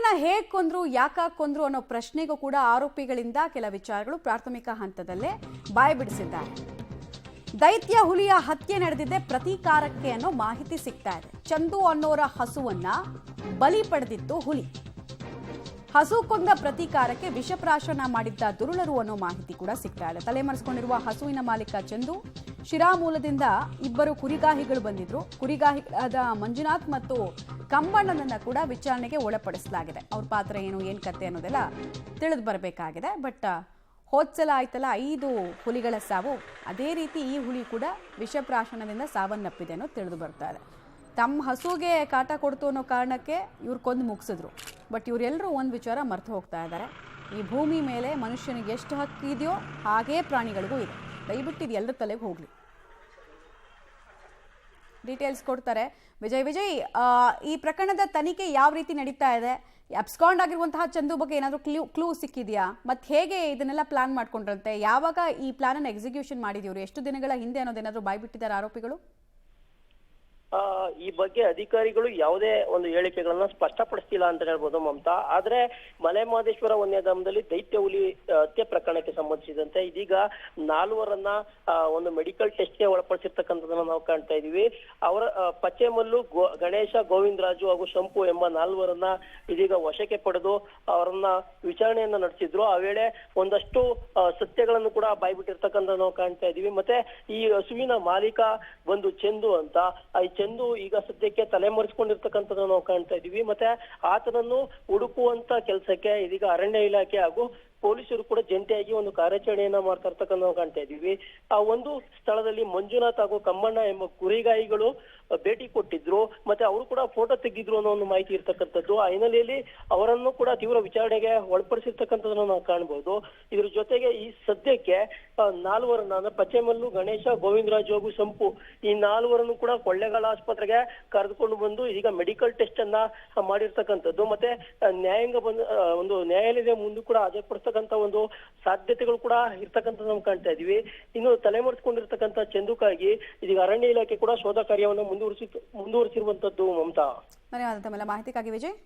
ಚಂದುನ ಹೇಗ್ ಕೊಂದ್ರು, ಯಾಕಾಗ್ ಕೊಂದ್ರು ಅನ್ನೋ ಪ್ರಶ್ನೆಗೂ ಕೂಡ ಆರೋಪಿಗಳಿಂದ ಕೆಲ ವಿಚಾರಗಳು ಪ್ರಾಥಮಿಕ ಹಂತದಲ್ಲೇ ಬಾಯ್ಬಿಡಿಸಿದ್ದಾರೆ. ದೈತ್ಯ ಹುಲಿಯ ಹತ್ಯೆ ನಡೆದಿದೆ ಪ್ರತೀಕಾರಕ್ಕೆ ಅನ್ನೋ ಮಾಹಿತಿ ಸಿಗ್ತಾ ಇದೆ. ಚಂದು ಅನ್ನೋರ ಹಸುವನ್ನ ಬಲಿ ಪಡೆದಿತ್ತು ಹುಲಿ. ಹಸು ಕೊಂದ ಪ್ರತೀಕಾರಕ್ಕೆ ವಿಷಪ್ರಾಶನ ಮಾಡಿದ್ದ ದುರುಳರು ಅನ್ನೋ ಮಾಹಿತಿ ಕೂಡ ಸಿಗ್ತಾ ಇದೆ. ತಲೆಮರೆಸಿಕೊಂಡಿರುವ ಹಸುವಿನ ಮಾಲೀಕ ಚಂದು, ಶಿರಾ ಮೂಲದಿಂದ ಇಬ್ಬರು ಕುರಿಗಾಹಿಗಳು ಬಂದಿದ್ರು. ಕುರಿಗಾಹಿಗಳಾದ ಮಂಜುನಾಥ್ ಮತ್ತು ಕಂಬಣ್ಣನನ್ನ ಕೂಡ ವಿಚಾರಣೆಗೆ ಒಳಪಡಿಸಲಾಗಿದೆ. ಅವ್ರ ಪಾತ್ರ ಏನು, ಏನ್ ಕತೆ ಅನ್ನೋದೆಲ್ಲ ತಿಳಿದು ಬರಬೇಕಾಗಿದೆ. ಬಟ್ ಹೋದ್ಸಲ ಆಯ್ತಲ್ಲ 5 ಹುಲಿಗಳ ಸಾವು, ಅದೇ ರೀತಿ ಈ ಹುಲಿ ಕೂಡ ವಿಷಪ್ರಾಶನದಿಂದ ಸಾವನ್ನಪ್ಪಿದೆ ಅನ್ನೋದು ತಿಳಿದು ಬರ್ತಾ ಇದೆ. ತಮ್ಮ ಹಸುಗೆ ಕಾಟ ಕೊಡ್ತು ಅನ್ನೋ ಕಾರಣಕ್ಕೆ ಇವ್ರು ಕೊಂದು ಮುಗಿಸಿದ್ರು. ಬಟ್ ಇವರೆಲ್ಲರೂ ಒಂದು ವಿಚಾರ ಮರ್ತು ಹೋಗ್ತಾ ಇದ್ದಾರೆ. ಈ ಭೂಮಿ ಮೇಲೆ ಮನುಷ್ಯನಿಗೆ ಎಷ್ಟು ಹಕ್ಕಿದೆಯೋ ಹಾಗೇ ಪ್ರಾಣಿಗಳಿಗೂ ಇದೆ. ದಯವಿಟ್ಟು ಇದು ಎಲ್ಲರ ತಲೆಗೆ ಹೋಗ್ಲಿ. ಡೀಟೇಲ್ಸ್ ಕೊಡ್ತಾರೆ ವಿಜಯ್. ಈ ಪ್ರಕರಣದ ತನಿಖೆ ಯಾವ ರೀತಿ ನಡೀತಾ ಇದೆ? ಅಬ್ಸ್ಕಾಂಡ್ ಆಗಿರುವಂತಹ ಚಂದು ಬಗ್ಗೆ ಏನಾದರೂ ಕ್ಲೂ ಸಿಕ್ಕಿದೆಯಾ? ಮತ್ತೆ ಹೇಗೆ ಇದನ್ನೆಲ್ಲ ಪ್ಲಾನ್ ಮಾಡ್ಕೊಂಡ್ರಂತೆ? ಯಾವಾಗ ಈ ಪ್ಲಾನ್ ಅನ್ನು ಎಕ್ಸಿಕ್ಯೂಷನ್ ಮಾಡಿದೀವ್ರು? ಎಷ್ಟು ದಿನಗಳ ಹಿಂದೆ ಅನ್ನೋದೇನಾದ್ರೂ ಬಾಯ್ಬಿಟ್ಟಿದ್ದಾರೆ ಆರೋಪಿಗಳು? ಈ ಬಗ್ಗೆ ಅಧಿಕಾರಿಗಳು ಯಾವುದೇ ಒಂದು ಹೇಳಿಕೆಗಳನ್ನ ಸ್ಪಷ್ಟಪಡಿಸ್ತಿಲ್ಲ ಅಂತ ಹೇಳ್ಬೋದು ಮಮತಾ. ಆದ್ರೆ ಮಲೆಮಹದೇಶ್ವರ ವನ್ಯಧಾಮದಲ್ಲಿ ದೈತ್ಯ ಹುಲಿ ಹತ್ಯೆ ಪ್ರಕರಣಕ್ಕೆ ಸಂಬಂಧಿಸಿದಂತೆ ಇದೀಗ 4 ಒಂದು ಮೆಡಿಕಲ್ ಟೆಸ್ಟ್ಗೆ ಒಳಪಡಿಸಿರ್ತಕ್ಕಂಥದನ್ನ ನಾವು ಕಾಣ್ತಾ ಇದೀವಿ. ಅವರ ಪಚ್ಚೆಮಲ್ಲು, ಗಣೇಶ, ಗೋವಿಂದರಾಜು ಹಾಗೂ ಶಂಪು ಎಂಬ 4 ಇದೀಗ ವಶಕ್ಕೆ ಪಡೆದು ಅವರನ್ನ ವಿಚಾರಣೆಯನ್ನ ನಡೆಸಿದ್ರು. ಆ ವೇಳೆ ಒಂದಷ್ಟು ಸತ್ಯಗಳನ್ನು ಕೂಡ ಬಾಯ್ಬಿಟ್ಟಿರ್ತಕ್ಕಂಥ ನಾವು ಕಾಣ್ತಾ ಇದೀವಿ. ಮತ್ತೆ ಈ ಹಸುವಿನ ಮಾಲೀಕ ಬಂದು ಚಂದು ಅಂತ. ಚಂದು ಈಗ ಸದ್ಯಕ್ಕೆ ತಲೆಮರೆಸಿಕೊಂಡಿರ್ತಕ್ಕಂಥದ್ದು ನಾವು ಕಾಣ್ತಾ ಇದೀವಿ. ಮತ್ತೆ ಆತನನ್ನು ಹುಡುಕುವಂತ ಕೆಲಸಕ್ಕೆ ಇದೀಗ ಅರಣ್ಯ ಇಲಾಖೆ ಹಾಗೂ ಪೊಲೀಸರು ಕೂಡ ಜಂಟಿಯಾಗಿ ಒಂದು ಕಾರ್ಯಾಚರಣೆಯನ್ನ ಮಾಡ್ತಾ ಇರ್ತಕ್ಕಂಥ ನಾವು ಕಾಣ್ತಾ ಇದೀವಿ. ಆ ಒಂದು ಸ್ಥಳದಲ್ಲಿ ಮಂಜುನಾಥ್ ಹಾಗೂ ಕಮ್ಮಣ್ಣ ಎಂಬ ಕುರಿಗಾಯಿಗಳು ಭೇಟಿ ಕೊಟ್ಟಿದ್ರು. ಮತ್ತೆ ಅವರು ಕೂಡ ಫೋಟೋ ತೆಗೆದಿದ್ರು ಅನ್ನೋ ಒಂದು ಮಾಹಿತಿ ಇರ್ತಕ್ಕಂಥದ್ದು. ಆ ಹಿನ್ನೆಲೆಯಲ್ಲಿ ಅವರನ್ನು ಕೂಡ ತೀವ್ರ ವಿಚಾರಣೆಗೆ ಒಳಪಡಿಸಿರ್ತಕ್ಕಂಥದ್ದನ್ನು ನಾವು ಕಾಣಬಹುದು. ಇದ್ರ ಜೊತೆಗೆ ಈ ಸದ್ಯಕ್ಕೆ 4 ಅಂದ್ರೆ ಪಚ್ಚೆಮಲ್ಲು, ಗಣೇಶ, ಗೋವಿಂದರಾಜು ಹಾಗೂ ಸಂಪು ಈ 4 ಕೂಡ ಕೊಳ್ಳೇಗಾಲ ಆಸ್ಪತ್ರೆಗೆ ಕರೆದುಕೊಂಡು ಬಂದು ಈಗ ಮೆಡಿಕಲ್ ಟೆಸ್ಟ್ ಅನ್ನ ಮಾಡಿರ್ತಕ್ಕಂಥದ್ದು. ಮತ್ತೆ ಒಂದು ನ್ಯಾಯಾಲಯದ ಮುಂದೆ ಕೂಡ ಹಾಜರುಪಡಿಸ್ತಕ್ಕಂಥ ಒಂದು ಸಾಧ್ಯತೆಗಳು ಕೂಡ ಇರ್ತಕ್ಕಂಥದ್ದು ನಾವು ಕಾಣ್ತಾ ಇದೀವಿ. ಇನ್ನು ತಲೆಮರೆಸಿಕೊಂಡಿರ್ತಕ್ಕಂಥ ಚಂದುಕಾಗಿ ಇದೀಗ ಅರಣ್ಯ ಇಲಾಖೆ ಕೂಡ ಶೋಧ ಕಾರ್ಯವನ್ನು ಮುಂದುವರಿಸಿರುವಂತದ್ದು ಮಮತಾ. ಧನ್ಯವಾದ ತಮ್ಮೆಲ್ಲ ಮಾಹಿತಿಗಾಗಿ ವಿಜಯ್.